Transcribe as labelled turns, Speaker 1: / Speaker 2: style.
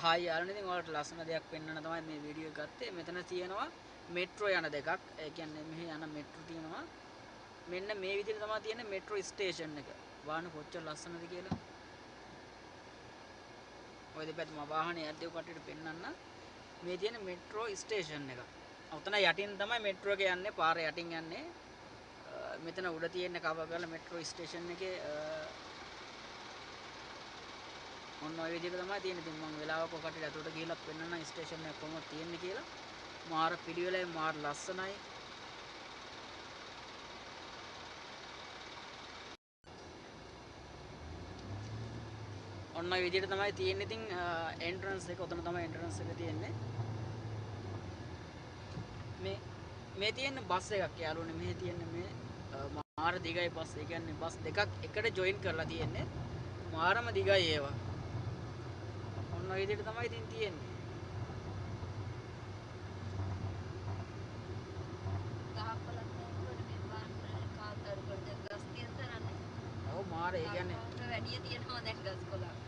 Speaker 1: Hi යාළුවනේ ඉතින් ඔයාලට ලස්සන දෙයක් පෙන්වන්න තමයි මේ වීඩියෝ එක ගත්තේ. මෙතන තියෙනවා මෙට්‍රෝ යන දෙකක්. ඒ කියන්නේ මෙහි යන මෙට්‍රෝ තියෙනවා. මෙන්න මේ විදිහට තමයි තියෙන්නේ මෙට්‍රෝ ස්ටේෂන් එක. වාහන කොච්චර ලස්සනද කියලා. ඔය දෙපැත්ත මම වාහනේ යද්දී ඔය කට්ටියට පෙන්වන්න. මේ තියෙන මෙට්‍රෝ ස්ටේෂන් එක. ඔතන යටින් තමයි මෙට්‍රෝ එක යන්නේ. පාර යටින් යන්නේ. මෙතන උඩ තියෙන කවර් කරලා මෙට්‍රෝ ස්ටේෂන් එකේ ඔන්න ඔය විදිහට තමයි තියෙන්නේ. ඉතින් මම වෙලාවක ඔය කට්ටියට අතට ගිහිල්ලා පෙන්වන්න ස්ටේෂන් එක කොහොමද තියෙන්නේ කියලා. මාර පිළිවෙලයි මාර ලස්සනයි. ඔන්න ඔය විදිහට තමයි තියෙන්නේ. ඉතින් එන්ට්‍රන්ස් එක ඔතන තමයි එන්ට්‍රන්ස් එක තියෙන්නේ. මේ මේ තියෙන බස් එකක් යාළුවනේ. මෙහි තියෙන්නේ මේ මාර දිගයි බස්. ඒ කියන්නේ බස් දෙකක් එකට ජොයින් කරලා තියෙන්නේ. මාරම දිගයි ඒවා. ඔන්න ඔය විදිහට තමයි ඉතින් තියෙන්නේ. ගහකොළක් තියෙනකොට මේ පාර කාන්තාරවල දැන් ගස් තියෙන තරන්නේ. ඔව් මාර ඒ කියන්නේ වැඩිය තියෙනවා දැන් ගස් කොළක්.